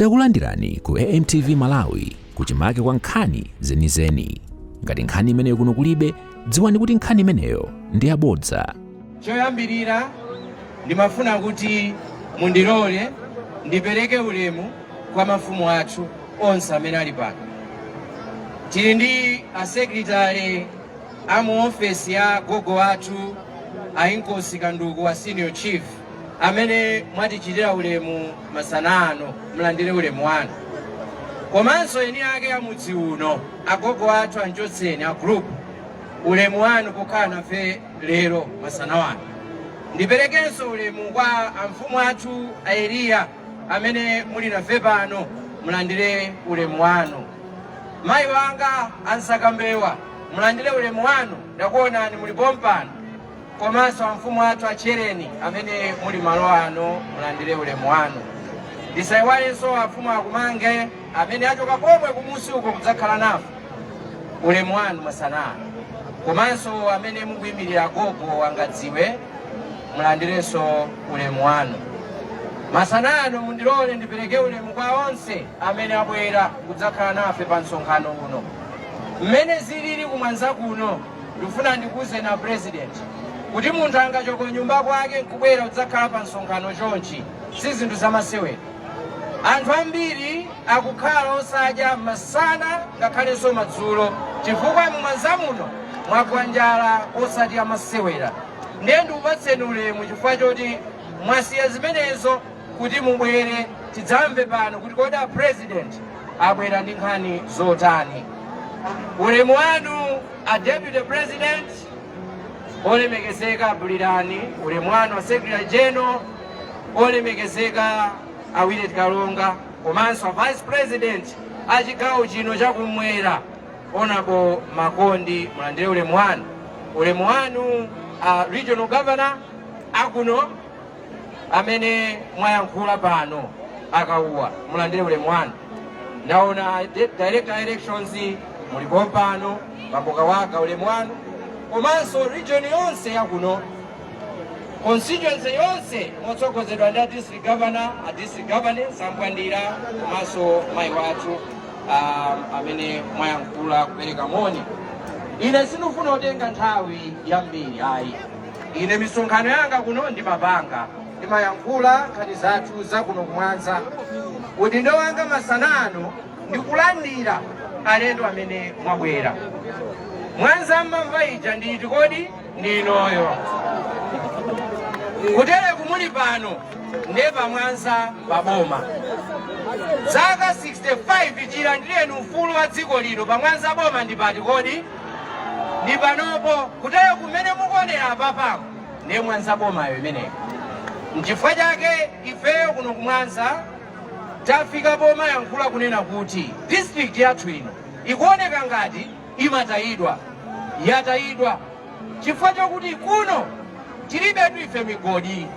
Takulandirani ku AMTV Malawi kuchimake kwa nkhani zenizeni. Ngati nkhani imeneyo kuno kulibe, dziwani kuti nkhani imeneyo ndi yabodza. Choyambirira ndimafuna kuti mundilole ndipereke ulemu kwa mafumu athu onse amene ali pano. Tili ndi asekretary amu ofesi ya gogo athu Ainkosi Kanduku wa senior chief amene mwatichitira ulemu masana ano, mulandire ulemu wanu. Komanso eni ake amudzi uno agogo athu anchotseni a group ulemu wanu kukhala nafe lero masana wanu. Ndiperekenso ulemu kwa amfumu athu a Eliya amene muli nafe pano, mulandire ulemu wanu. Mayi wanga Ansakambewa, mulandire ulemu wanu, ndakuonani muli pompano. Komanso amfumu athu achereni amene muli malo ano, mulandire ulemu wanu. Ndisayiwalenso afumu akumange amene achoka komwe kumusi uko kudzakhala nafe, ulemu wanu masana. Komanso amene mukuyimirira gogo wangadziwe, mulandirenso ulemu wanu. Masana ano mundilole ndipereke ulemu kwa onse amene abwera kudzakhala nafe pa msonkhano uno. Mmene zilili kumwanza kuno, ndifuna ndikuze na president kuti munthu angachoka nyumba kwake nkubwera kudzakhala pa msonkhano chonchi, si zinthu zamasewera. Anthu ambiri akukhala osadya masana ngakhalenso madzulo chifukwa mumwanza muno mwagwa njala osati amasewera. Ndiye ndikupatseni ulemu chifukwa choti mwasiya zimenezo kuti mubwere tidzamve pano kuti kodi a president abwera ndi nkhani zotani. Ulemu wanu a deputy president olemekezeka Bulirani, ulemu wanu a secretary general olemekezeka a Willet Kalonga, komanso a vice president a chigawo chino chakumwera Honorable Makondi, mulandire ulemu wanu. Ulemu wanu a regional governor akuno amene mwayankhula pano akauwa, mulandire ulemu wanu. Ndaona direct elections mulipo pano Bamboka Waka, ulemu wanu. Komanso region yonse yakuno, constituency yonse motsogozedwa ndi district governor, a district governance Ambwandira, komanso mayi wathu amene mwayankhula kupereka moni. Ine sindifuna kutenga nthawi yambiri ayi. Ine misonkhano yanga kuno ndimapanga, ndimayankhula nkhani zathu zakuno kumwanza. Udindo wanga masana ano ndikulandira alendo amene mwabwera. Mwanza mmamva ija nditi kodi ndinoyo. Kutere kumuli pano ndeba Mwanza paboma. Zaka 65 chilandireni ufulu wa dziko lino pa Mwanza boma ndipati kodi ndi panopo. Kutere kumene mukuonera apapo ndi Mwanza bomayo imeneyo. N'chifukwa chake ifeyo kuno kumwanza tafika boma yankhula kunena kuti district yathu ino ikuoneka ngati imatayidwa, yatayidwa chifukwa chokuti kuno tilibetu ife migodi.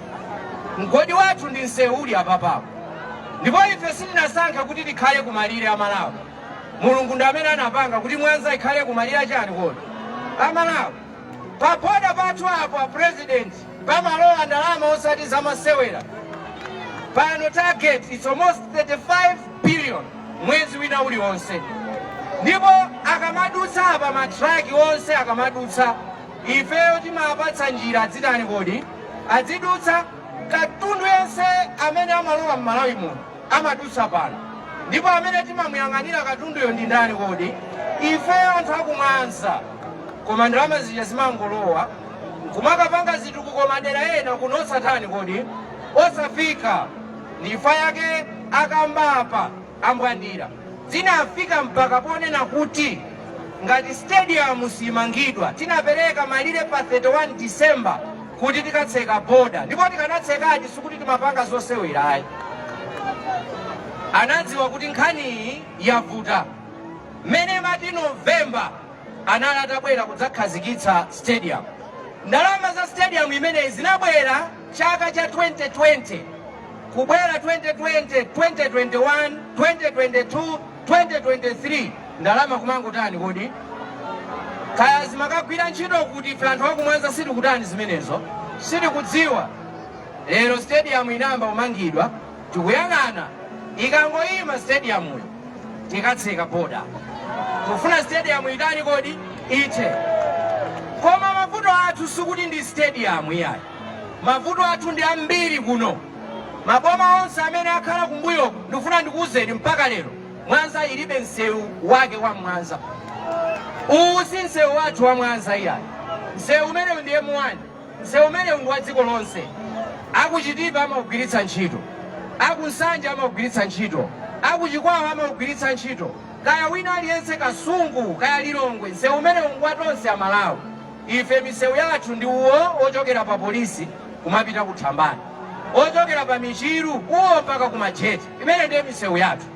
Mgodi wathu ndi msewu uli apapo, ndipo ife sitinasankha kuti tikhale kumalire a Malawi. Mulungu ndi amene anapanga kuti Mwanza ikhale kumalire chani kodi a Malawi. Papoda pathu apo a president pamalowa ndalama osati zamasewera. Pano target is almost 35 billion mwezi wina uliwonse. Ndipo akamadutsa apa matraki onse akamadutsa, ifeyo timapatsa njira adzitani kodi adzidutsa. Katundu yense amene amalowa m'Malawi muno amadutsa pano, ndipo amene timamuyang'anira katunduyo ndi ndani kodi ifeyo anthu akumwanza. Koma ndalama zija zimangolowa kumakapanga zitukuko madera ena kuno osatani kodi osafika. Ndifa yake akambapa Ambwandira zinafika mpaka ponena kuti ngati stadium simangidwa tinapereka malire pa 31 December kuti tikatseka boda, ndipo tikanatsekaji sikuti timapanga zosewera ayi. Anadziwa kuti nkhani iyi yavuta. Mmene mati November anali atabwera kudzakhazikitsa stadium. Ndalama za stadium imeneyi zinabwera chaka cha 2020 kubwera 2020, 2021, 2022, 2023 ndalama kumangotani kodi kaya zimakagwira ntchito kuti ife anthu akumwanza siti kutani zimenezo siti kudziwa. Lero stadium inamba umangidwa tikuyang'ana ikangoyima stadium uyo tikatseka boda. Kufuna stadium itani kodi ite. Koma mavuto athu sikuti ndi stadium iyayi. Mavuto athu ndi ambiri kuno. Maboma onse amene akhala kumbuyo ndikufuna ndikuwuzeni mpaka lero Mwanza ilibe msewu wake wa Mwanza. Si msewu wathu wa Mwanza iyayi. Msewu umene ndi M1. Msewu umene ndi wa dziko lonse. Akuchitipa amagwiritsa ntchito. Akunsanja amagwiritsa ntchito. Akuchikwawa amagwiritsa ntchito. Kaya wina aliyense Kasungu, kaya Lilongwe, msewu umene ngwatonse amalawi. Ife misewu yathu ndi uwo ochokera pa polisi kumapita kuthambani. Ochokera pa michiru uwo mpaka kumajeti. Imene ndiye misewu yathu.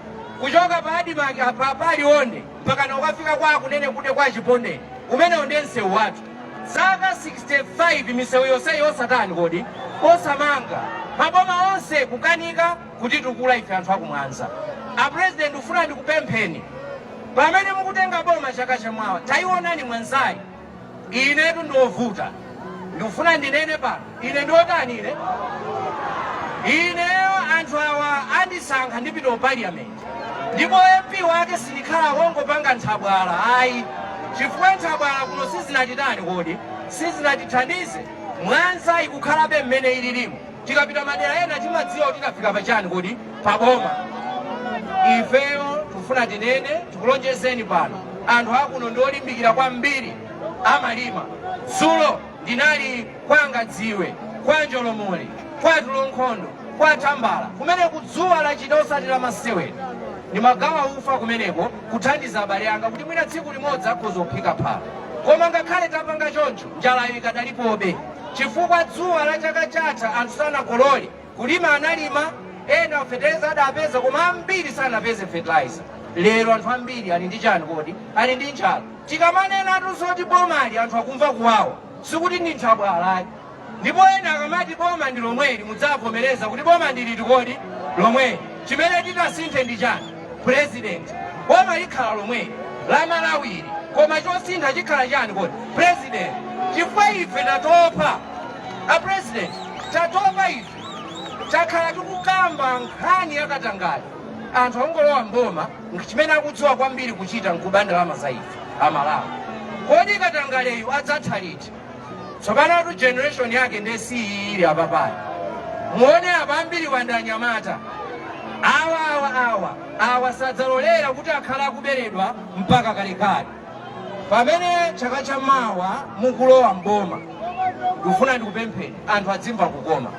Kuchoka pa Adimaki pa Liwonde mpaka na ukafika kwa kunene kude kwa Chipondeni. Umene ndiye msewu wathu. Zaka 65 misewu yonse yosatani kodi osamanga. Maboma onse kukanika kuti tukula ife anthu aku Mwanza. A president ufuna ndikupempheni. Pamene mukutenga boma chaka chamwawa, taionani Mwanzayi. Inetu ndovuta. Ndikufuna ndinene pano. Ine ndotani ine? Ineyo anthu awa andisankha ndipita ku parliament. Ndipo MP wake sinikhala wongopanga nthabwala ayi. Chifukwa nthabwala kuno sizinatitani kodi? Sizinatithandize. Mwanza ikukhalabe mmene ililimu. Tikapita madera ena timadziwa kuti tikafika pachani kodi paboma. Ifeyo tufuna tinene tikulonjezeni pano. Anthu akuno ndolimbikira kwambiri amalima. Dzulo ndinali kwanga Dziwe, kwa Njolomole, kwa Tulonkhondo, kwa Tambala. Kumene kudzuwa lachita osati la masewera. Ndimagawa ufa kumeneko kuthandiza abale anga kuti mwina tsiku limodzi akhoza kuphika phala. Koma ngakhale tapanga choncho njalayo ikadalipobe. Chifukwa dzuwa la chaka chatha anthu sanakolole. Kulima analima, ena fertilizer adapeza koma ambiri sanapeze fertilizer. Lero anthu ambiri ali ndi chani kodi? Ali ndi njala. Tikamanena atusoti bomali anthu akumva kuwawa. Sikuti ndi nthabwala. Ndipo ena akamati boma ndi lomweli mudzavomereza kuti boma ndili kodi lomweli. Chimene titasinthe ndi chani? President. Boma likhala lomweli la Malawiri. Koma chosintha chikhala chani kodi? President. Chifukwa ife tatopa. A president tatopa ife. Takhala tikukamba nkhani yakatangale. Anthu angolowa mboma chimene akudziwa kwambiri kuchita nkubanda ndalama za ife amalawi. Kodi katangaleyu adzatha liti? Tsopano generation yake ndi siili apapayi. Muone abambiri wandanyamata. Awa sadzalolera kuti akhala akuberedwa mpaka kalekale. Pamene chaka chammawa mukulowa mboma. Ndikufuna ndikupempheni anthu adzimva kukoma.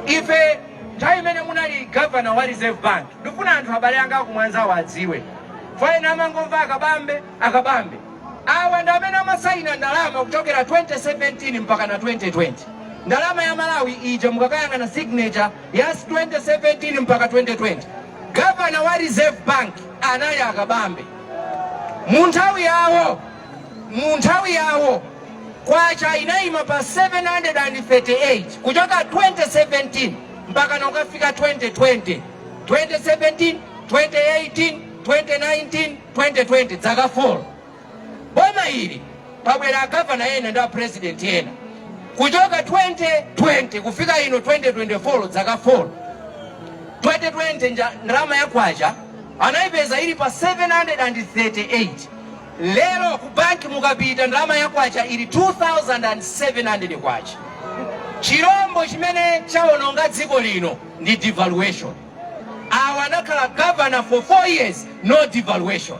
Ife nthawi imene munali governor wa Reserve Bank, ndikufuna anthu abale anga aku Mwanza adziwe. Faina amangomva akabambe. Awa ndi amene amasayina ndalama kuchokera 2017 mpaka na 2020. Ndalama ya Malawi ija mukakayang'ana signature ya 2017 mpaka 2020. Governor wa Reserve Bank anali akabambe. Mu nthawi yawo kwacha inayima pa 738 kuchoka 2017 mpaka na ukafika 2020. 2017, 2018, 2019, 2020 zaka 4. Boma hili pabwera governor ena nda president ena. Kuchoka 2020 kufika ino 2024 zaka 4. 2020 ndalama ya kwacha anaipeza ili pa 738. Lero ku banki mukapita ndalama ya kwacha ili 2700 kwacha. Chirombo chimene chaononga dziko lino ndi devaluation. Awa anakhala governor for 4 years, no devaluation.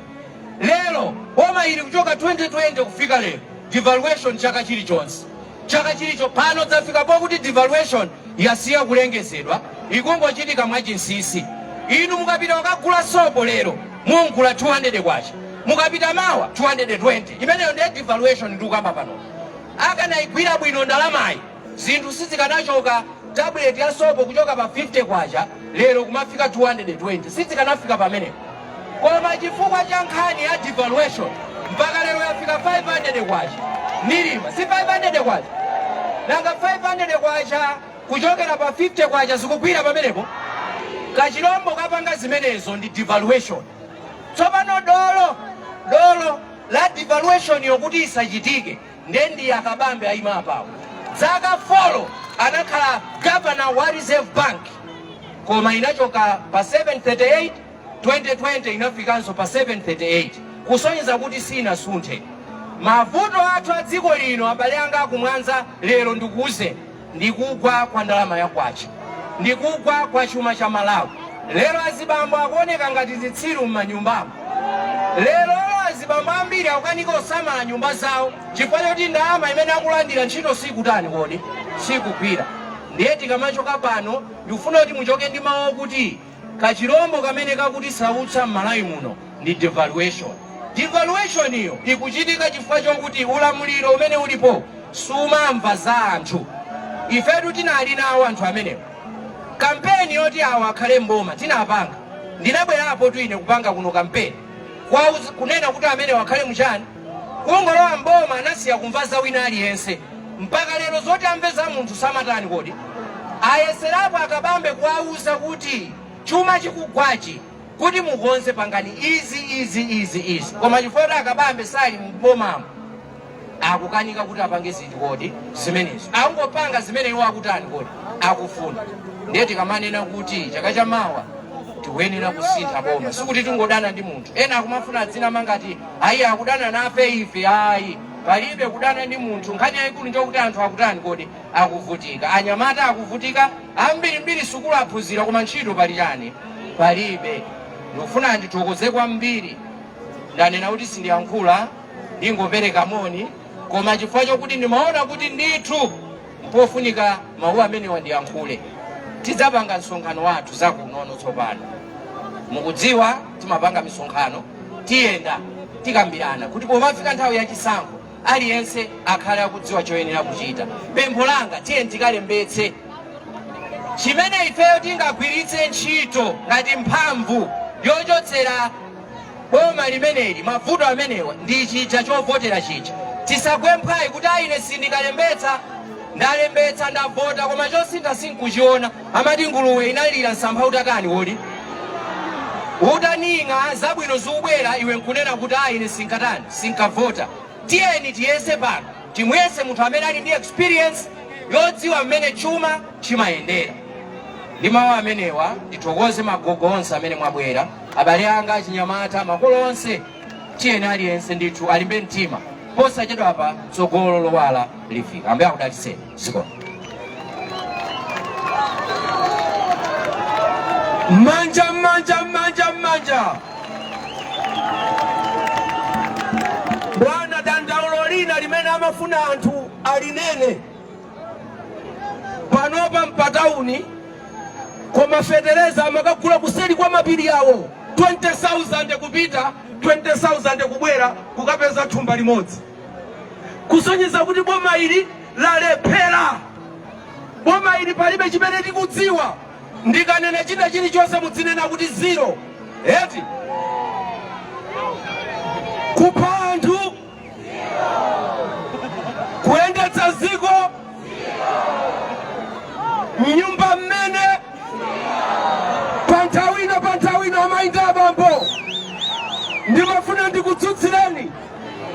Lero boma ili kuchoka 2020 kufika lero devaluation chaka chilichonse. Chaka chilicho pano zafika pokuti devaluation yasiya kulengezedwa ikungochitika mwachinsisi. Inu mukapita wakagula sopo lero mungula 200 kwacha. Mukapita mawa 220. Imeneyo ndi devaluation ndikukamba pano. Akanaigwira bwino ndalamayi zinthu sizikanachoka tablet ya sopo kuchoka pa 50 kwacha lero kumafika 220. Sizikanafika pamenepo. Koma chifukwa cha nkhani ya devaluation mpaka lero yafika 500 kwacha. Nilima si 500 kwacha. Nanga 500 kwacha kuchokera pa 50 kwacha zikugwira pamenepo. Kachilombo kapanga zimenezo ndi devaluation. Tsopano dolo la devaluation yokuti isachitike ndendi yakabambe ayima apawo. Zaka 4 anakhala governor wa Reserve Bank. koma inachoka pa 738, 2020 inafikanso pa 738, kusonyeza kuti sinasunthe. Mavuto athu a dziko lino abale anga akumwanza lero ndikuuze ndikugwa kwa ndalama ya kwacha, ndikugwa kwa chuma cha Malawi. Lero azibambo akuoneka ngati zitsiru m'manyumbamo. Lero azibambo ambiri akukanika osamala nyumba zawo chifukwa choti ndalama imene akulandira ntchito sikutani kodi sikugwira. Ndiye tikamachoka pano ndikufuna kuti muchoke ndi mawu kuti kachirombo kamene kakuti sautsa m'Malawi muno ndi devaluation. Devaluation iyo ikuchitika chifukwa chokuti ulamuliro umene ulipo sumamva za anthu. Ifetu tinali nawo anthu amenewo. Kampeni yoti awa akhale mboma tinapanga. Ndinabwerapo tu ine kupanga kuno kampeni kunena kuti amene wakhale muchani kungolowa mboma anasiya kumva za wina aliyense mpaka lero zoti amve za munthu samatani kodi ayeserapo akabambe kuwauza kuti chuma chikugwachi kuti mukonze pangani izi koma chifukwa akabambe sali mbomamo akukanika kuti apange zinthu kodi zimenezo akungopanga zimene iwo akutani kodi akufuna. Ndiye tikamanena kuti chaka chamawa tiwenera kusintha boma sikuti tingodana ndi munthu ena akumafuna dzina mangati ayi akudana nafe ife. Ayi palibe kudana ndi munthu. Nkhani yayikulu njokuti anthu akutani kodi akuvutika, anyamata akuvutika, ambirimbiri sukulu aphunzira koma ntchito pali chani palibe. Ndikufuna ndithokoze kwambiri, ndanena kuti sindiyankhula ndingopereka moni koma chifukwa chokuti ndimaona kuti ndithu pofunika mawu amenewa ndiyankhule. Tidzapanga msonkhano wathu zakunono tsopano. Mukudziwa timapanga misonkhano tiyenda tikambirana kuti pomafika nthawi yachisankho aliyense akhale akudziwa choyenera kuchita. Pempho langa tiye tikalembetse chimene ifeyo tingagwiritse ntchito ngati mphamvu yochotsera boma limeneli mavuto amenewa ndi chija chovotera chija. Tisagwe mphwayi kuti ine sindikalembetsa ndalembetsa ndavota koma chosintha sinkuchiona. Amati nguluwe inalira msampha utakani wodi utaninga zabwino zikubwera iwe nkunena kuti ine sinkatani sinkavota. Tiyeni tiyese pano timuyese munthu amene ali ndi experience yodziwa mmene chuma chimayendera. Ndi mawu amenewa ndithokoze magogo onse amene mwabwera, abale anga achinyamata, makolo onse. Tiyeni aliyense ndithu alimbe mtima posachedwa apa tsogolo lowala lifika. Ambuye akudalitseni. Ziko manja bwana dandaulo lina limene amafuna anthu alinene panopa mpatauni koma fetereza amakagula kuseri kwa mapiri yawo 20,000 kupita 20,000 kubwera kukapeza thumba limodzi, kusonyeza kuti boma ili lalephera. Boma ili palibe chimene tikudziwa. Ndikanena china chilichonse mudzinena kuti zero. Eti kupha anthu, kuyendetsa ziko, nyumba mmene panthawino amayinda abambo. Ndimafuna ndikutsutsireni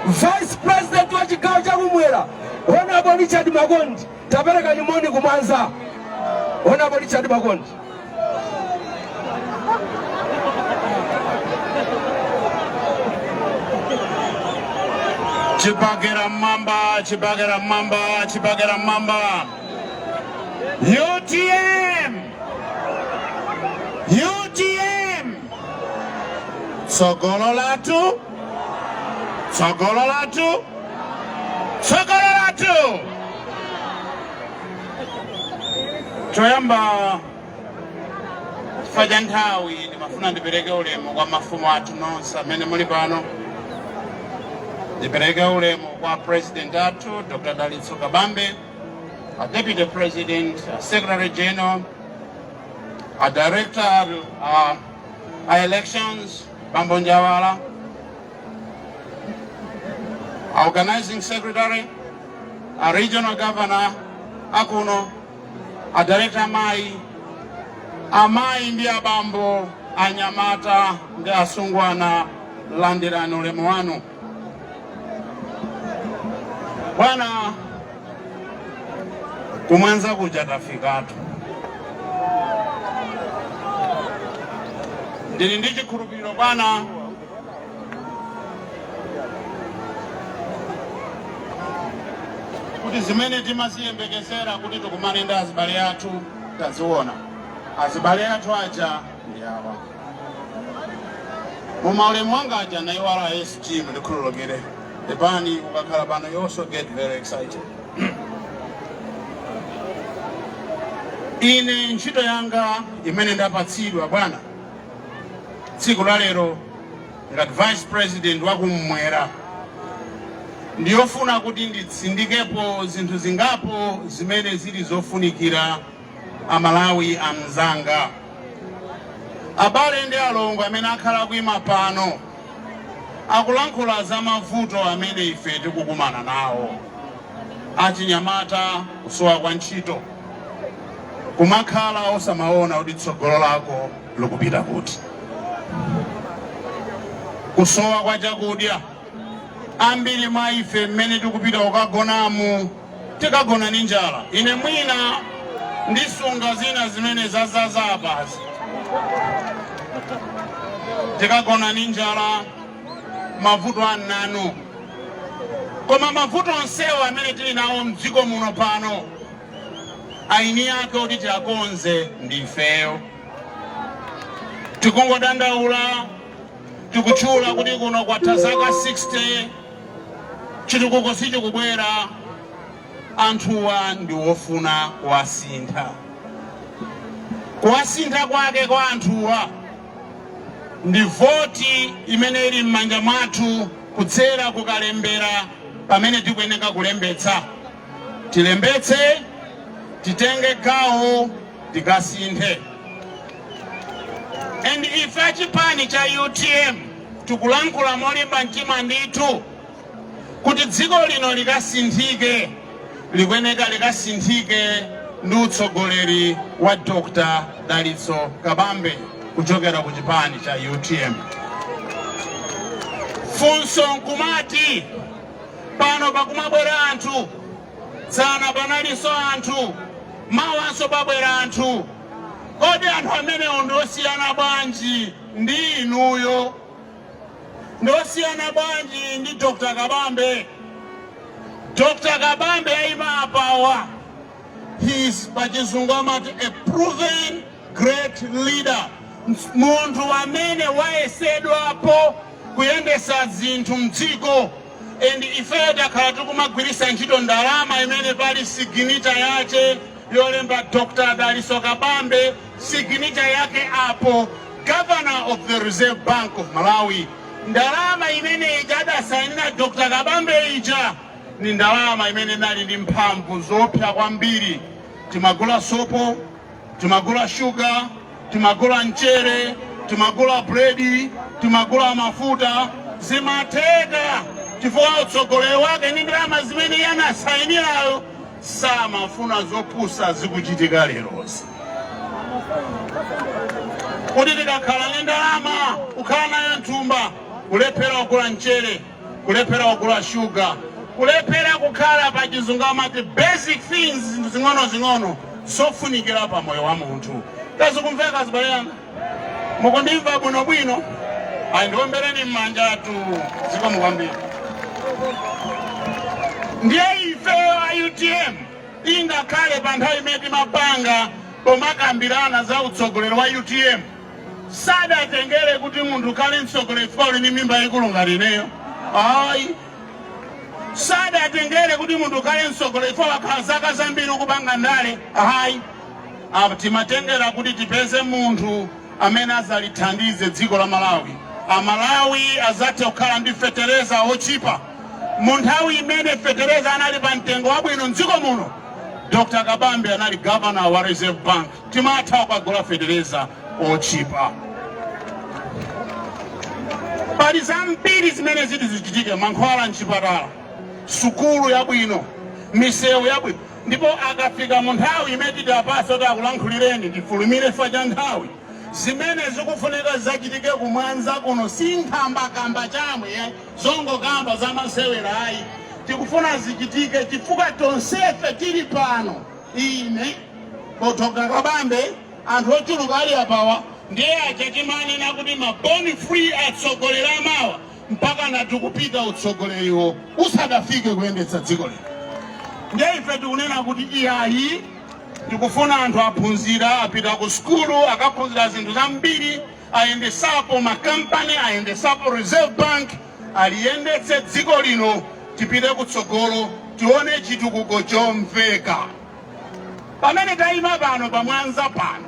Vice President wa chigawo chakumwera Honorable Richard Magondi. Tapereka nyimoni kumwanza Honorable Richard Magondi. Chibagera mamba UTM Sogolo latu choyamba chifukwa nthawi ndimafuna ndipereke ulemu kwa mafumu athu nonse amene muli pano. Ndipereke ulemu kwa President athu Dr. Dalitso Kabambe, a Deputy President, a Secretary General, a Director of Elections Bambo Njawala, a Organizing Secretary, a Regional Governor Akuno, a Director Amai ndi abambo anyamata ndi asungwana landirani ulemu wanu. Bwana kumwanza kuja tafikatu ndili ndi chikhulupiriro bwana kuti zimene timaziyembekezera kuti tikumane ndi azibale athu taziona. Azibale athu aja ndi awa. Mumaulemu wanga aja na iwala SG ndikhululukire. Epani ukakhala pano you also get very excited. Ine ntchito yanga imene ndapatsidwa bwana tsiku la lero ngati Vice President wakumwera ndiyofuna kuti nditsindikepo zinthu zingapo zimene zili zofunikira amalawi amzanga. Abale ndi alongo amene akhala kuima pano akulankhula za mavuto amene ife tikukumana nawo. Achinyamata, kusowa kwa ntchito, kumakhala osamaona kuti tsogolo lako likupita kuti, kusowa kwa chakudya. Ambiri mwa ife mmene tikupita kukagonamu tikagona ndi njala. Ine mwina ndisunga zina zimene zazaza apazi tikagona ndi njala, mavuto ananu. Koma mavuto onsewo amene tili nawo mdziko muno pano aini ake kuti tiakonze ndifeyo. Tikungodandaula, tikutchula kuti kuno kwatha zaka 60 chitukuko sichikubwera. Anthuwa ndi wofuna kuwasintha. Kuwasintha kwake kwa anthuwa ndi voti imene ili m'manja mwathu kudzera kukalembera pamene tikuyeneka kulembetsa. Tilembetse, titenge gawo, tikasinthe. And ife achipani cha UTM tikulankhula molimba mtima ndithu kuti dziko lino likasinthike, likuyeneka likasinthike ndi utsogoleri wa Dr. Dalitso Kabambe kuchokera ku chipani cha UTM. Funso nkumati pano pakumabwera anthu, dzana panalinso anthu, mawanso pabwera anthu. Kodi anthu amene ndosiyana bwanji ndi inuyo? Ndosiyana bwanji ndi Dr. Kabambe? Dr. Kabambe ayima apawa. He is pachizungu amati a proven great leader. Munthu amene wayesedwapo kuyendesa zinthu mdziko. And ife takhala tikumagwiritsa ntchito ndalama imene pali signature yake yolemba Dr. Dalitso Kabambe, signature yake apo, Governor of the Reserve Bank of Malawi. Ndalama imene ija adasainira Dr. Kabambe ija ni ndalama imene nali ndi mphamvu zopsa kwambiri. Timagula sopo, timagula sugar, timagula mchere, timagula bredi, timagula mafuta, zimateka chifukwa utsogoleri wake ndi ndalama zimene yanasainirayo samafuna zopusa zikuchitika lerozi. Kuti tikakhala ndi ndalama ukhala nayo nthumba, kulephera kugula mchere, kulephera kugula sugar, kulephera kukhala pachizungu amati basic things, zing'ono zofunikira pa moyo wa munthu. Tazikumveka azibale yanga? Mukundimva bwinobwino? Ndiombereni m'manja athu zikomo kwambiri. Ndiye ife a UTM ingakhale pa nthawi imene timapanga pomakambirana za utsogoleri wa UTM sadatengere kuti munthu khale mtsogoleri chifukwa uli ndi mimba yaikulu ngati ineyo. Ayi. Sadatengere kuti munthu khale mtsogoleri chifukwa wakhala zaka zambiri ukupanga ndale. Ayi. Timatengera kuti tipeze munthu amene azalithandize dziko la Malawi. Amalawi azathe kukhala ndi fetereza ochipa. Mu nthawi imene fetereza anali pa mtengo wabwino mdziko muno, Dr. Kabambe anali Governor wa Reserve Bank. Timatha kukagula fetereza ochipa. Pali zambiri zimene ziti zichitike, mankhwala mchipatala, sukulu yabwino, misewu yabwino. Ndipo akafika mu nthawi imene titi apaso takulankhulireni tifulumire fa cha nthawi. Zimene zikufunika zachitike kumwanza kuno sinkhamba chamwe zongokamba za masewera ayi. Tikufuna zichitike chifukwa tonsefe tili pano. Ine Dr. Kabambe anthu ochuluka ali apawa ndiye achachimanena kuti maboni free atsogolera mawa mpaka natukupita utsogoleriwo usadafike kuyendetsa dziko lino. Ndiye ife tikunena kuti iyayi tikufuna anthu aphunzira apita ku skulu akaphunzira zinthu zambiri ayendesapo makampani ayendesapo Reserve Bank aliyendetse dziko lino tipite kutsogolo tione chitukuko chomveka. Pamene tayima pano pamwanza pano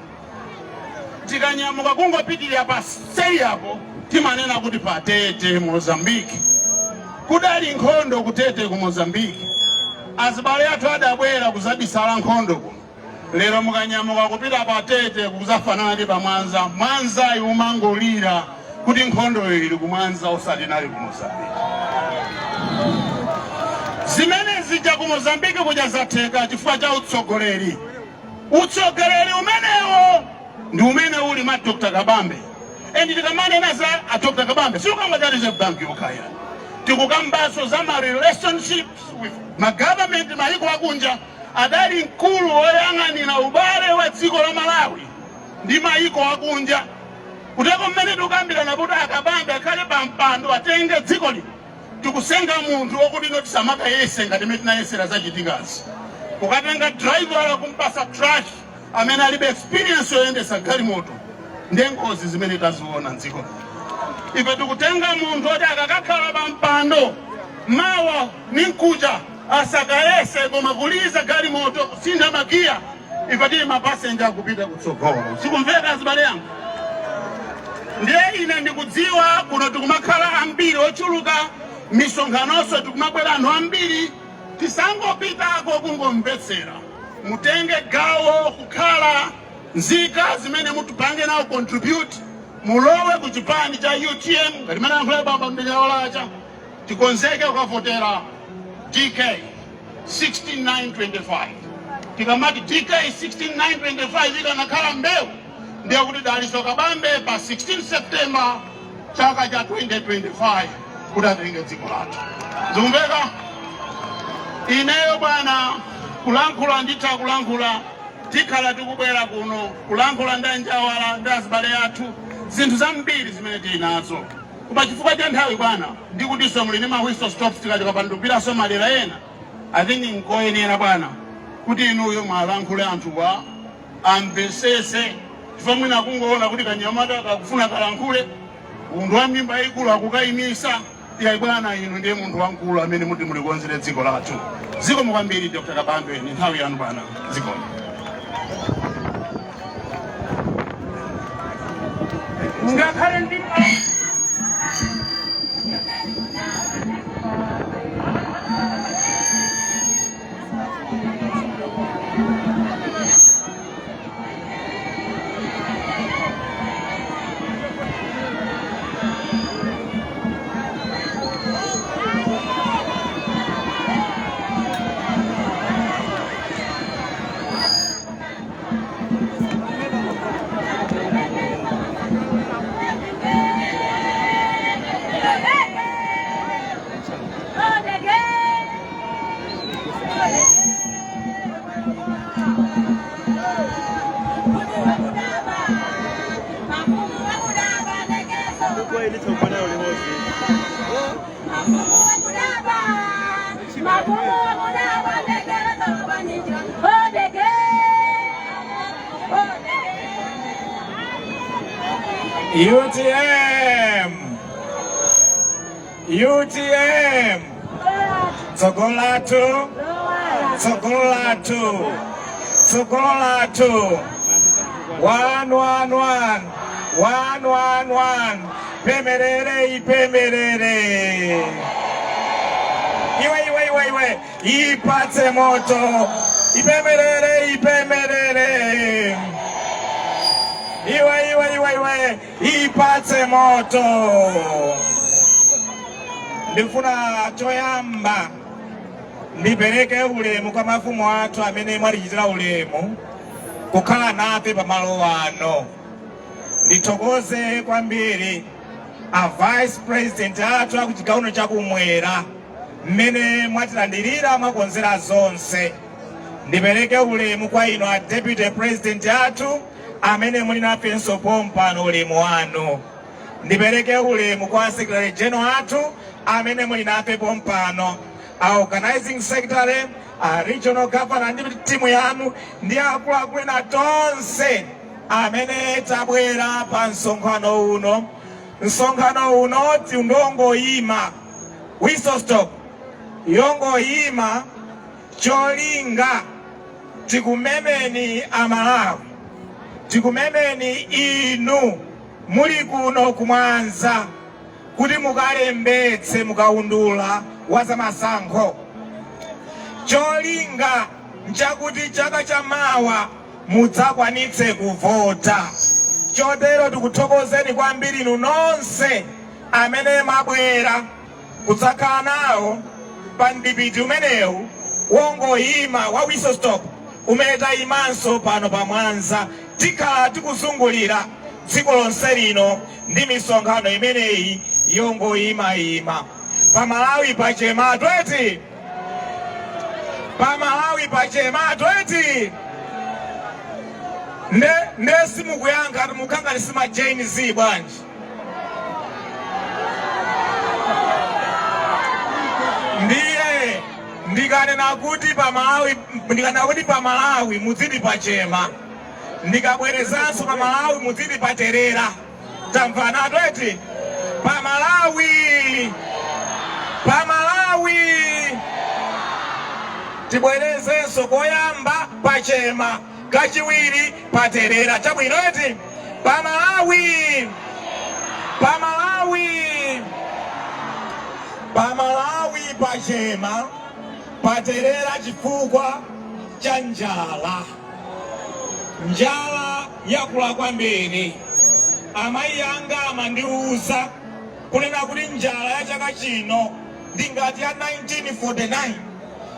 tikanyamuka kungopitirira pa seri apo timanena kuti patete Mozambique kudali nkhondo kutete ku Mozambique azibale athu adabwera kuzabisala nkhondo kuno. Lero mukanyamuka kupita patete kuzafanana ndi pamwanza Mwanza yumangolira kuti nkhondo ili kumwanza osati nali ku Mozambique. Zimene zija ku Mozambique kuja zatheka chifukwa cha utsogoleri. Utsogoleri umenewo ndi umene uli ma Dr. Kabambe. Endi tikamanena za a Dr. Kabambe sikukamba za Reserve Bank yokhaya. Tikukambaso za ma relationships with ma government maiko akunja adali mkulu woyang'anira ubale wa dziko la Malawi ndi maiko akunja. Kuteko mmene tukambirana kuti Kabambe akhale pampando atenge dziko lino tikusenga munthu wokuti notisamaka yese ngati metina yesera zachitikazi. Ukatenga driver kumpasa trash amene alibe experience yoyendesa galimoto ndengozi zimene taziona mdziko. Ife tikutenga munthu oti akakakhala pampando mawa ninkuja asakayese koma kuliza galimoto kusintha magiya ife tili mapassenger akupita kutsogolo. Sikumveka azibale yangu. Ndiye ine ndikudziwa kuno tikumakhala ambiri ochuluka misonkhanoso tikumabwera anthu ambiri tisangopitako kungomvetsera. Mutenge gawo kukhala nzika zimene mutupange nawo contribute mulowe ku chipani cha UTM ngati mana yankhula baba mdenyaolacha tikonzeke ukavotera DK 16925. Tikamati DK 16925 ikanakhala mbewu ndiye kuti Dalitso Kabambe pa 16 September chaka cha 2025 kuti atenge dziko lathu. Zumveka? Ineyo bwana kulankhula nditha kulankhula tikhala tikubwera kuno kulankhula ndanjawala ndi azibale athu zinthu zambiri zimene tili nazo. Koma chifukwa cha nthawi bwana ndikutinso muli ndi ma whistle stops tikachoka pandupiranso malera ena. I think nkoyenera bwana kuti inuyo mwalankhule anthuwa amvesese chifukwa mwina kungoona kuti kanyamata kakufuna kalankhule munthu wa mimba ikulu akukayimisa iya bwana inu ndiye munthu wankulu amene muti mulikonzere dziko lathu. Zikomo kwambiri Dr. Kabambe ni nthawi yanu bwana. Zikomo. Ngakhale ndi UTM Tsogolatu 111 pemerere iwe ipatse moto ipemerere iwe ipatse moto. Ndifuna choyamba ndipereke ulemu kwa mafumu athu amene mwalichitira ulemu kukhala nafe pamalo ano. Ndithokoze kwambiri a vice president athu akuchigawo chakumwera mmene mwatilandirira mwakonzera zonse. Ndipereke ulemu kwa inu a deputy president athu amene muli nafenso pompano ulemu wanu. Ndipereke ulemu kwa Secretary General athu amene muli nafe pompano, a organizing secretary, a regional governor ndi timu yanu ndi akuluakulu ena tonse amene tabwera pa msonkhano uno. Msonkhano uno tindongoyima whistle stop yongoyima cholinga tikumemeni Amalawi, tikumemeni inu muli kuno kumwanza kuti mukalembetse mukaundula wa zamasankho. Cholinga nchakuti chaka chamawa mudzakwanitse kuvota. Chotero tikuthokozeni kwambiri inu nonse amene mwabwera kudzakhala nawo pa mdipiti umenewu wongoyima wa whistle stop umene tayimanso pano pa Mwanza, tikhala tikuzungulira dziko lonse lino ndi misonkhano imeneyi yongoyima. Pamalawi pachema tweti, Pamalawi pachema tweti. Ne simukuyankha mukanga nisima Jane Z bwanji. Ndiye ndikanena kuti Pamalawi muzidi pachema, ndikabwerezanso Pamalawi muzidi paterera. Tamvana tweti? Pamalawi tibwerezenso koyamba pachema, kachiwiri paterera. Chabwino eti Pamalawi pachema, paterera chifukwa cha njala. Njala yakula kwambiri. Amayi anga amandiuza kunena kuti njala ya chaka chino ndingati ya 1949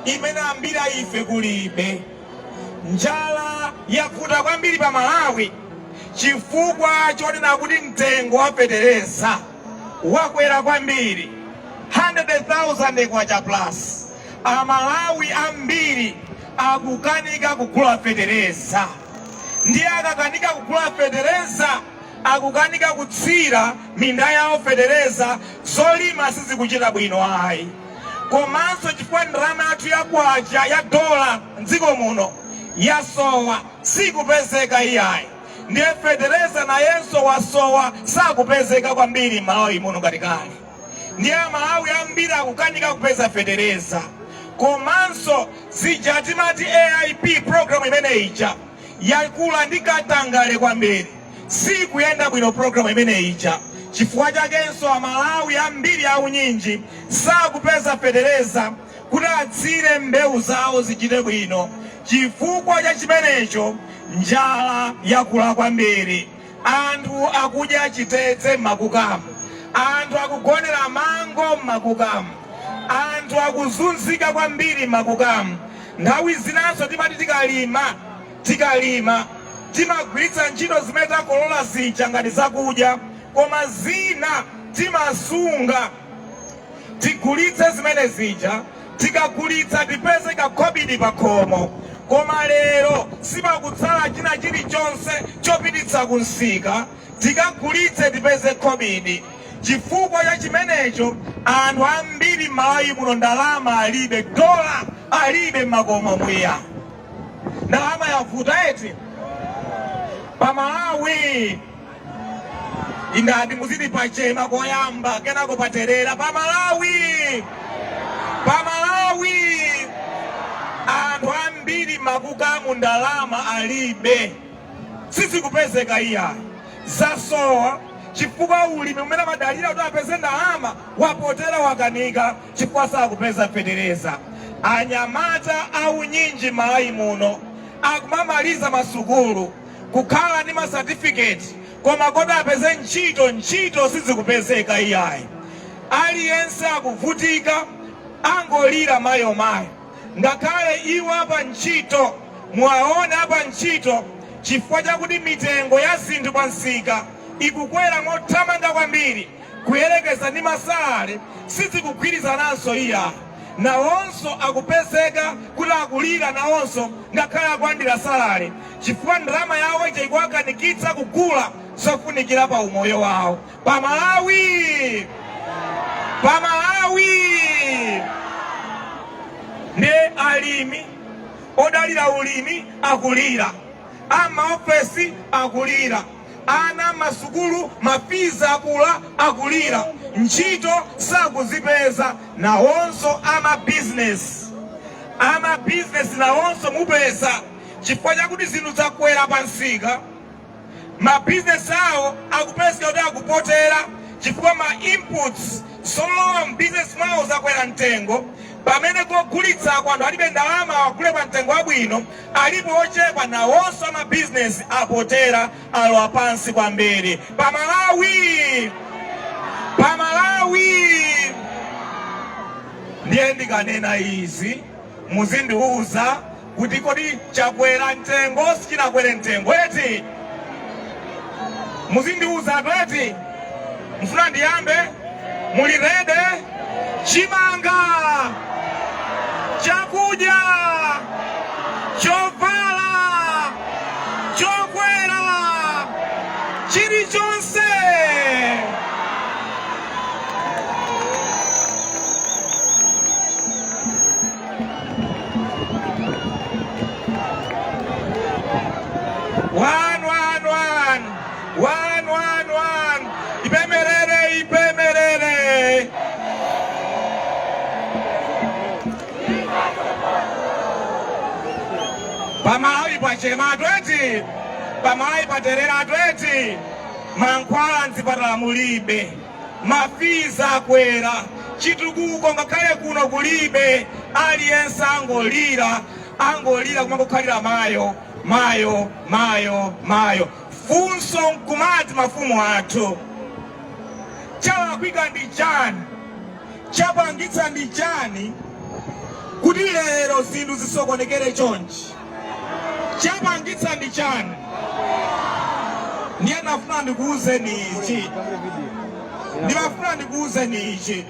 imene ambira ife kulibe. Njala yakuta kwambiri pa Malawi chifukwa chonena kuti mtengo wa fetereza wakwera kwambiri 100,000 kwacha plus. Amalawi ambiri akukanika kugula fetereza. Ndiye akakanika kugula fetereza akukanika kutsira minda yawo fetereza zolima sizikuchita bwino ayi. Komanso chifukwa ndalama yathu yakwacha ya dola mdziko muno yasowa sikupezeka iyayi. Ndiye fetereza nayenso wasowa sakupezeka kwambiri Malawi muno katikali. Ndiye Malawi ambiri akukanika kupeza fetereza. Komanso sijatimati AIP program imene ija yakula ndikatangale kwambiri, sikuyenda bwino program imene ija. Chifukwa chakenso Amalawi ambiri aunyinji sakupeza fetereza kuti atsire mbewu zawo zichite bwino. Chifukwa cha chimenecho njala yakula kwambiri. Anthu akudya chitete m'makukamu, anthu akugonera mango m'makukamu, anthu akuzunzika kwambiri m'makukamu. Nthawi zinanso timati tikalima timagwiritsa ntchito zimene takolola zija ngati zakudya, koma zina timasunga tigulitse zimene zija. Tikagulitsa tipeze kakhobidi pa khomo, koma lero sipakutsala china chilichonse chopititsa kunsika, tikagulitse tipeze khobidi. Chifukwa cha chimenecho anthu ambiri Malawi muno ndalama alibe, dola alibe m'makomo mwiya. Ndalama yavuta eti. Pamalawi indati muzidi pachema koyamba kenako paterera. Pamalawi anthu ambiri m'makukamu ndalama alibe, sizikupezeka iyayi, zasowa. Chifukwa ulimi umene madalira kuti apeze ndalama wapotera wakanika chifukwa sakupeza fetereza. Anyamata aunyinji Malawi muno akumamaliza masukulu kukhala ndi ma certificate, koma kuti apeze ntchito sizikupezeka iyayi. Aliyense akuvutika, angolira mayo. Ngakhale iwo apa ntchito muwaone apa ntchito chifukwa chakuti mitengo ya zinthu pa nsika ikukwera mothamanga kwambiri, kuyerekeza ndi masalale sizikugwirizananso iyayi. nawonso akupezeka kuti akulira nawonso ngakhale akulandira salale chifukwa ndalama yawo ikuwakanikitsa kugula zofunikira pa umoyo wawo. Pamalawi ndi alimi odalira ulimi akulira, amaofesi akulira, ana masukulu mafiza akula akulira, ntchito sakuzipeza. Nawonso amabizinesi nawonso mupeza chifukwa chakuti zinthu zakwera pansika. Mabizinesi awo akupezeka kuti akupotera chifukwa ma inputs solowa mbizinesi mwawo zakwera mtengo, pamene kogulitsa anthu alibe ndalama agule pa mtengo wabwino, alipo ochepa. Nawonso amabizinesi apotera, alowa pansi kwambiri. Pamalawi ndiye ndikanena izi muzindiuza kuti kodi chakwera mtengo sichinakwere mtengo eti? Muzindiuza eti? Mfuna ndiyambe? Muli rede? Chimanga, chakudya, chovala, chokwera, chilichonse. One. Ipemerere. Pamalawi pachema atweti, pamalawi paterera atweti, mankhwala mzipatala mulibe, mafiza akwera, chitukuko ngakhale kuno kulibe, aliyense angolira kumangokhalira mayo. Funso nkumati mafumu athu, chalakwika ndi chani, chapangitsa ndi chani kuti lero zinthu zisokonekere chonchi? Chapangitsa ndi chani? Ndiye ndimafuna ndikuwuzeni ichi.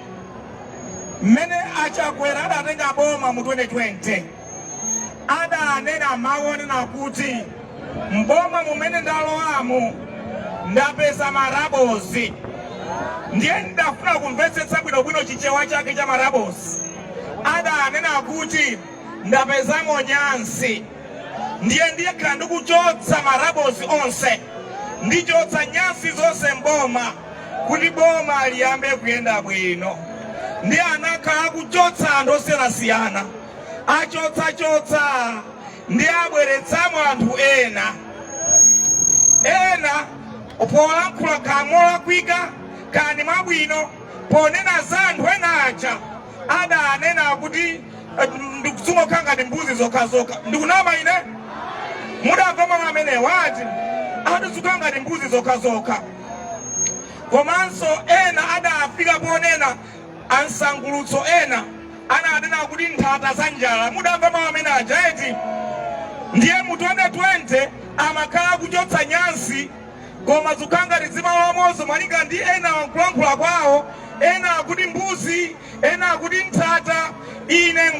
Mmene achakwera adatenga boma mu 2020 adanena maonena kuti mboma mumene ndalowamo ndapeza marabosi. Ndiye ndafuna kumvetsetsa bwinobwino chichewa chake cha marabosi. Adanena kuti ndapezamo nyansi. Ndiye ndikhala ndikuchotsa marabosi onse, ndichotsa nyansi zonse mboma kuti boma liyambe kuyenda bwino. Ndiye anakhala kuchotsa anthu osiyanasiyana, achotsa ndiye abweretsamo anthu ena polankhula kamolakwika kani mwabwino, ponena za anthu ena aja adanena kuti ndikuzungokhala ngati mbuzi zokhazokha. Ndikunama ine? Mudamva mawu amene wati adazukhala ngati mbuzi zokhazokha. Komanso ena adafika ponena ansangulutso ena ananena kuti nthata za njala. Mudamva mawu amene aja eti? Ndiye mu 2020 amakhala kuchotsa nyansi, koma zikukhala zimalowamonso malinga ndi ena wankulankhula kwawo, ena akuti mbuzi, ena akuti nthata. Ine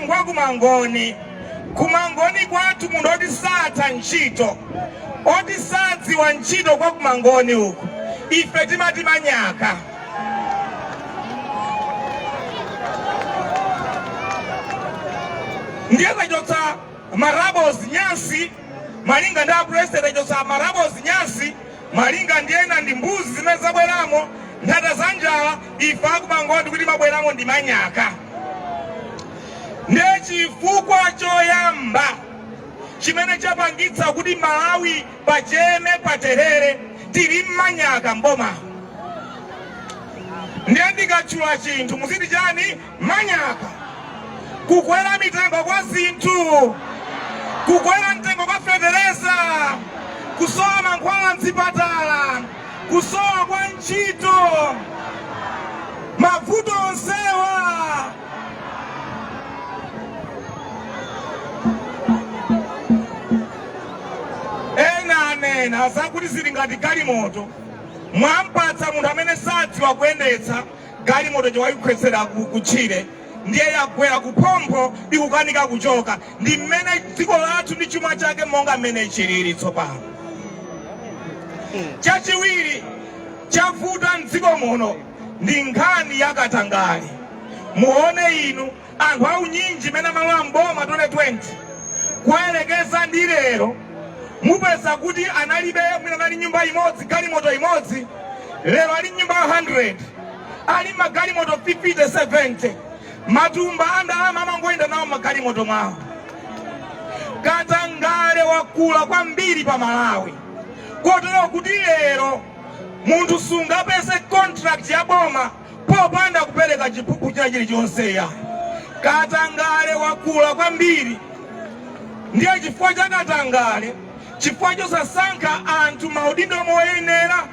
ngwakumangoni kumangoni kwathu munthu oti satha ntchito, oti sadziwa ntchito kwa kumangoni uku, ife timati manyaka. Ndiye tachotsa marabosi nyansi malinga ndi apresident, tachotsa marabosi nyansi malinga ndi ena ndi mbuzi zimene zabweramo, nthata za njala, ife akumangoni kuti mabweramo ndi manyaka. Ndiye chifukwa choyamba chimene chapangitsa kuti Malawi pacheme paterere tili mmanyaka mboma. Ndiye ndikatchula chinthu muziti chani? Manyaka. Kukwera mitengo kwa zinthu, kukwera mtengo kwa fetereza, kusowa mankhwala mzipatala, kusowa kwa ntchito, mavuto onsewa. Ena zakuti zili ngati galimoto, mwampatsa munthu amene sadziwa kuyendetsa galimoto chowaikwesera kuchire ndiye yagwera kupompo ikukanika kuchoka. Ndi mmene dziko lathu ndi chuma chake monga mmene chilili tsopano. Chachiwiri chavuta mdziko muno ndi nkhani ya Katangale. Muone inu anthu aunyinji mene malo mboma 2020 kuelekeza ndi lero mupeza kuti analibe mwina nali nyumba imodzi galimoto imodzi, lero ali nyumba 100, ali magalimoto 50-70, matumba andalama amangoenda nawo magalimoto mwawo. Katangale wakula kwambiri pa Malawi kotero kuti lero munthu sungapeze contract ya boma popanda kupereka chiphuphu china chilichonse ya. Katangale wakula kwambiri, ndiye chifukwa cha Katangale, chifukwa chosasankha anthu maudindo moyenera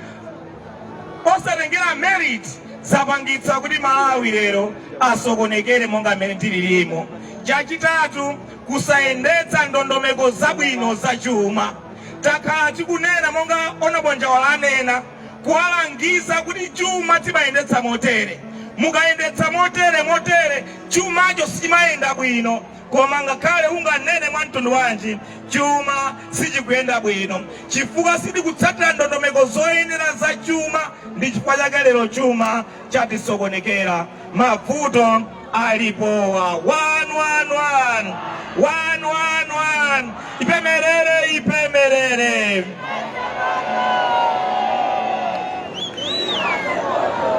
osatengera merit, zapangitsa kuti Malawi lero asokonekere monga mmene tililimo. Chachitatu, kusayendetsa ndondomeko zabwino za chuma. Takhala tikunena monga onabonja walanena kuwalangiza kuti chuma timayendetsa motere. Mukayendetsa motere chumacho sichimayenda bwino. Koma ngakhale unganene mwa mtundu wanji chuma sichikuyenda bwino chifukwa sitikutsatira ndondomeko zoyenera za chuma. Ndi chifukwa chake lero chuma chatisokonekera. Mavuto alipowa 111 111 ipemerere ipemerere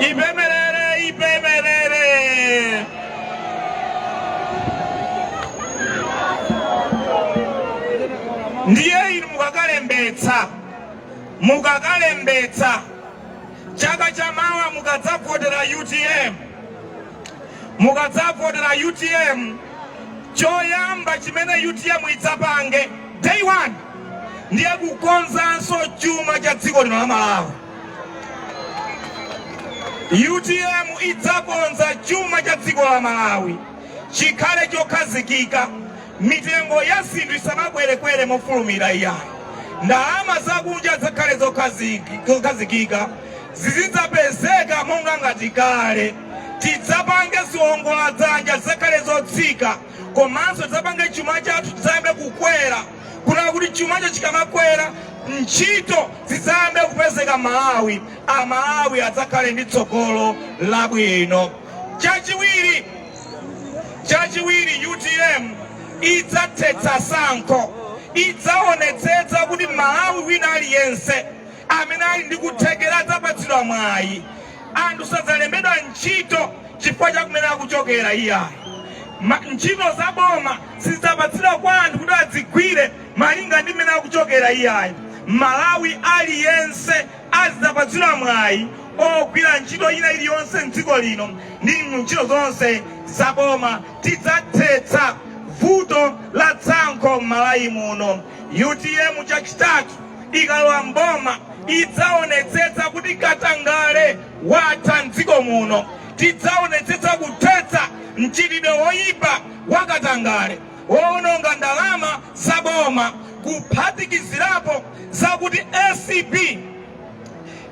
ipemerere ipemerere. Ndiye inu mukakalembetsa chaka chamawa mukadzavotera UTM, choyamba chimene UTM idzapange day 1 ndiye kukonzanso chuma cha dziko lino la Malawi. UTM idzakonza chuma cha dziko la Malawi chikhale chokhazikika, mitengo ya zinthu isamabwerekwere mofulumira iyayi. Ndalama zakunja zakhale zokhazikika, zizidzapezeka monga ngati kale. Tidzapange ziwongoladzanja zakhale zotsika, komanso tidzapange chuma chathu chizayambe kukwera, kuna kuti chumacho chikamakwera ntchito zizayambe kupezeka Malawi. Amalawi adzakhale ndi tsogolo labwino. Chachiwiri UTM idzathetsa sankho, idzaonetsetsa kuti Malawi wina aliyense amene ali ndi kuthekera adzapatsidwa mwayi. Anthu sadzalembedwa ntchito chifukwa chakumene akuchokera iyayi. Ntchito za boma sizidzapatsidwa kwa anthu kuti adzigwire malinga ndi mmene akuchokera iyayi. Malawi aliyense adzapatsidwa mwayi ogwira ntchito ina iliyonse mdziko lino ndi ntchito zonse za boma. Tidzathetsa vuto la tsankho m'Malawi muno. UTM chachitatu ikalowa mboma idzaonetsetsa kuti Katangale watha mdziko muno. Tidzaonetsetsa kuthetsa mchitidwe woyipa wa Katangale wowononga ndalama za boma, kuphatikizirapo zakuti ACP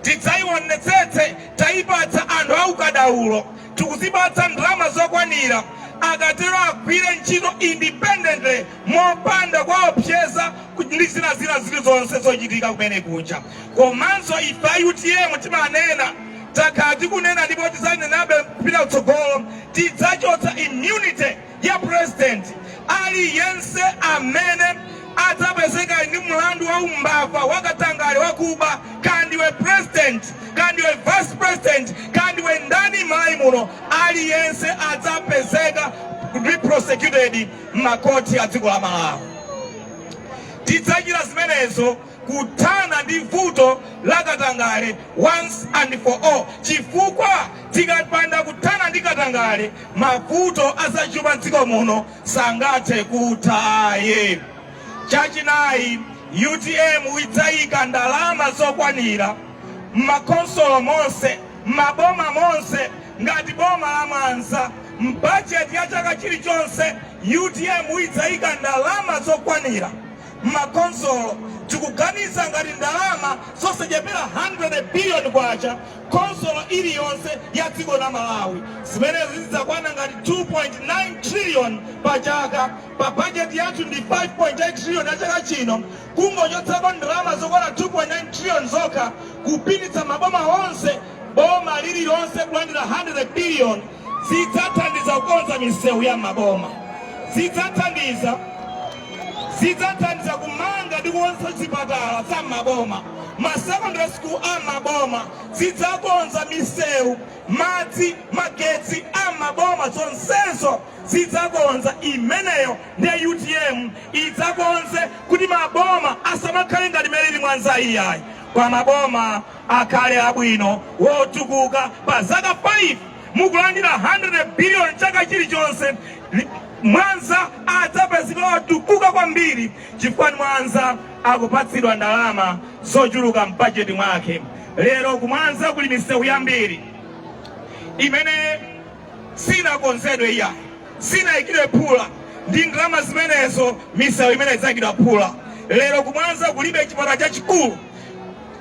tidzayionetsetse tayipatsa anthu aukadaulo, tikuzipatsa ndalama zokwanira, akatero agwire ntchito independently mopanda kuwaopseza ndi zina zilizonse zochitika kumene kuja. Komanso ife UTM timanena takhala tikunena ndipo tidzanenabe kupita kutsogolo, tidzachotsa immunity ya president aliyense amene adzapezeka ndi mlandu wa umbava wa Katangale wakuba, kandiwe president, kandiwe vice president, kandiwe ndani Malawi muno, aliyense adzapezeka be prosecuted m'makoti a dziko la Malawi. Tidzachita zimenezo kuthana ndi vuto la Katangale once and for all, chifukwa tikapanda kuthana ndi Katangale mavuto azachuma mdziko muno sangathe kutha. Chachinayi, UTM idzayika ndalama zokwanira m'makonsolo monse, maboma monse, ngati boma la Mwanza. Mbudget ya chaka chilichonse UTM idzayika ndalama zokwanira makonsolo tikuganiza ngati ndalama zosachepera 100 billion kwacha konsolo iliyonse ya dziko la Malawi zimenezi zidzakwana ngati 2.9 trillion pa chaka. Pa bajeti yathu ndi 5.8 trillion ya chaka chino, kungochotsako ndalama zokwana 2.9 trillion zokha kupititsa maboma onse, boma lililonse kulandira 100 billion. Zidzathandiza kukonza misewu ya maboma, zidzathandiza kumanga ndi kukonza zipatala za maboma, masecondary school a maboma, zidzakonza misewu, madzi, magetsi a maboma, zonsezo zidzakonza. Imeneyo ndi UTM idzakonze kuti maboma asamakhale ngati melili mwanza iyayi, kwa maboma akhale abwino wotukuka. Pa zaka 5 mukulandira 100 billion chaka chilichonse. Mwanza adzapezeka wotukuka kwambiri chifukwa Mwanza akupatsidwa ndalama zochuluka mbajeti mwake. Lero ku Mwanza kuli misewu yambiri imene sinakonzedwe iyayi, sinayikidwe phula, ndi ndalama zimenezo misewu imene idzayikidwa phula. Lero ku Mwanza kulibe chipatala chachikulu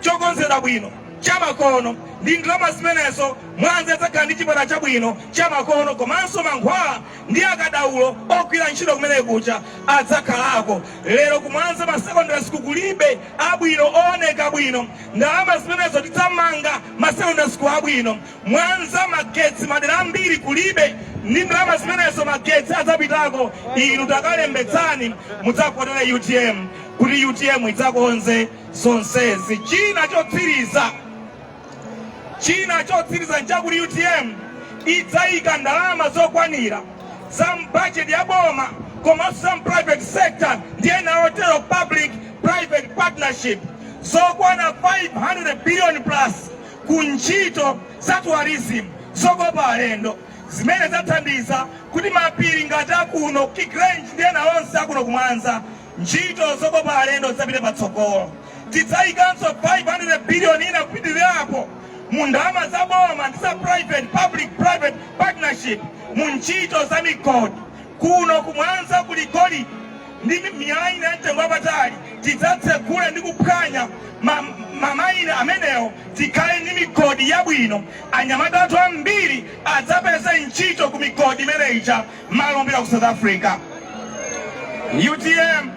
chokonzedwa bwino chamakono, ndi ndalama zimenezo Mwanza idzakhala ndi chipatala chabwino chamakono, komanso mankhwala ndi akadaulo ogwira ntchito kumene kucha adzakhalako. Lero ku Mwanza ma secondary school kulibe abwino ooneka bwino, ndalama zimenezo tidzamanga ma secondary school abwino. Mwanza magetsi madera ambiri kulibe, ndi ndalama zimenezo magetsi adzapitako. Inu takalembetsani mudzakwatire UTM kuti UTM idzakonze zonsezi. China chotsiriza nchakuti UTM idzayika ndalama zokwanira za budget ya boma komanso za private sector ndi ena otero public private partnership zokwana 500 billion plus ku ntchito za tourism zokopa alendo, zimene zathandiza kuti mapiri ngati akuno Kick Range ndi ena onse akuno ku Mwanza ntchito zokopa alendo zidzapite patsogolo. Tidzayikanso 500 billion ina kupitirirapo mu ndalama za boma ndi za public private partnership mu ntchito za migodi. Kuno ku Mwanza kuli goli ndi miyala ina ya mtengo wapatali, tidzatsegula ndi kuphwanya mamayina amenewo tikhale ndi migodi yabwino. Anyamata athu ambiri adzapeza ntchito ku migodi imeneyicha malumbira ku South Africa. UTM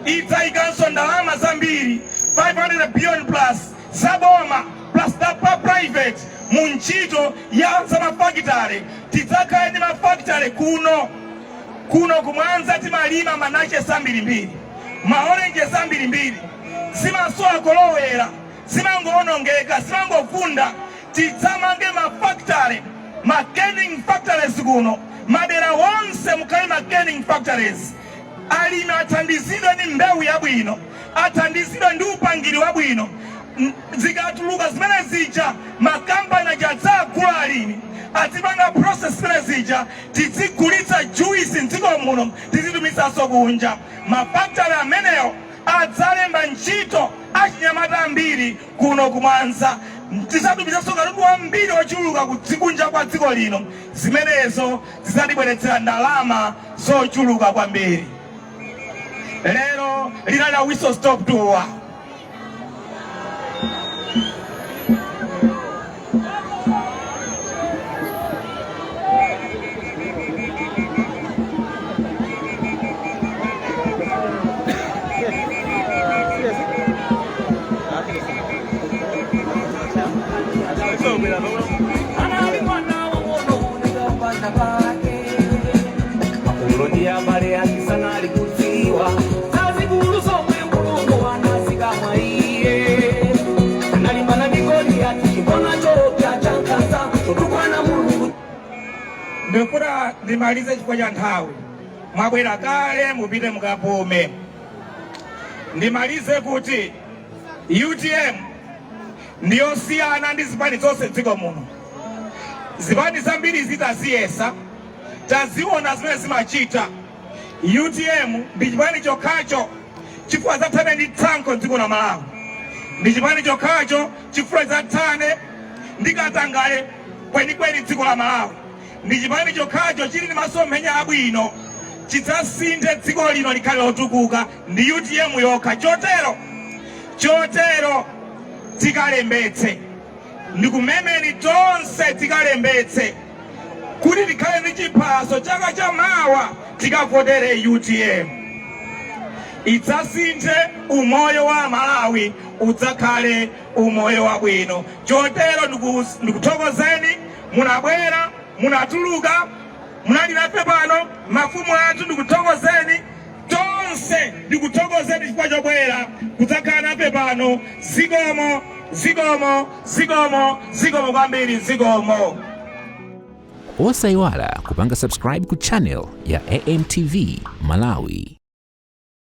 idzayikanso ndalama zambiri 500 billion plus za boma plus the private mu ntchito ya za mafakitale. Tidzakhala ndi mafakitale kuno ku Mwanza. Timalima manache sambirimbiri, maorenje sambirimbiri, zimasowa kolowera, zimangoonongeka, zimangofunda. Tidzamange mafakitale, ma canning factories kuno, madera wonse mukhale ma canning factories. Alimi athandizidwe ndi mbewu yabwino, athandizidwe ndi upangiri wabwino. Zikatuluka zimene zija makampani adzagula alimi, atipanga process zimene zija tizigulitsa juice mdziko muno, tizitumisanso kunja. Mafakitale ameneyo adzalemba ntchito achinyamata ambiri kuno ku Mwanza. Tidzatumisanso katundu wambiri ochuluka kunja kwa dziko lino, zimenezo zidzatibweretsera ndalama zochuluka kwambiri. Lero linali a whistle stop tour. Ndikura ndimalize chifukwa cha nthawi, mwabwera kale mupite mukapume. Ndimalize kuti UTM ndiyosiyana ndi zipani zonse dziko muno. Zipani zambiri zitaziyesa, taziona zimene zimachita. UTM ndi chipani chokhacho chifukwa zathane ndi tsankho dziko la Malawi, ndi chipani chokhacho chifukwa zathane ndi katangale kwenikweni dziko la Malawi, ndi chipani chokhacho chili ndi masomphenya abwino chidzasinthe dziko lino likhale lotukuka ndi UTM yokha. Chotero tikalembetse, ndikumemeni tonse tikalembetse kuti tikhale ndi chiphaso chaka chamawa tikavotere UTM. Idzasinthe umoyo wa Malawi udzakhale umoyo wabwino. Chotero ndikuthokozeni, munabwera, munatuluka, munali nafe pano, mafumu athu ndikuthokozeni tonse, ndikuthokozeni chifukwa chobwera kudzakhala nafe pano. Zikomo kwambiri, zikomo. Osayiwala kupanga subscribe ku channel ya AMTV Malawi.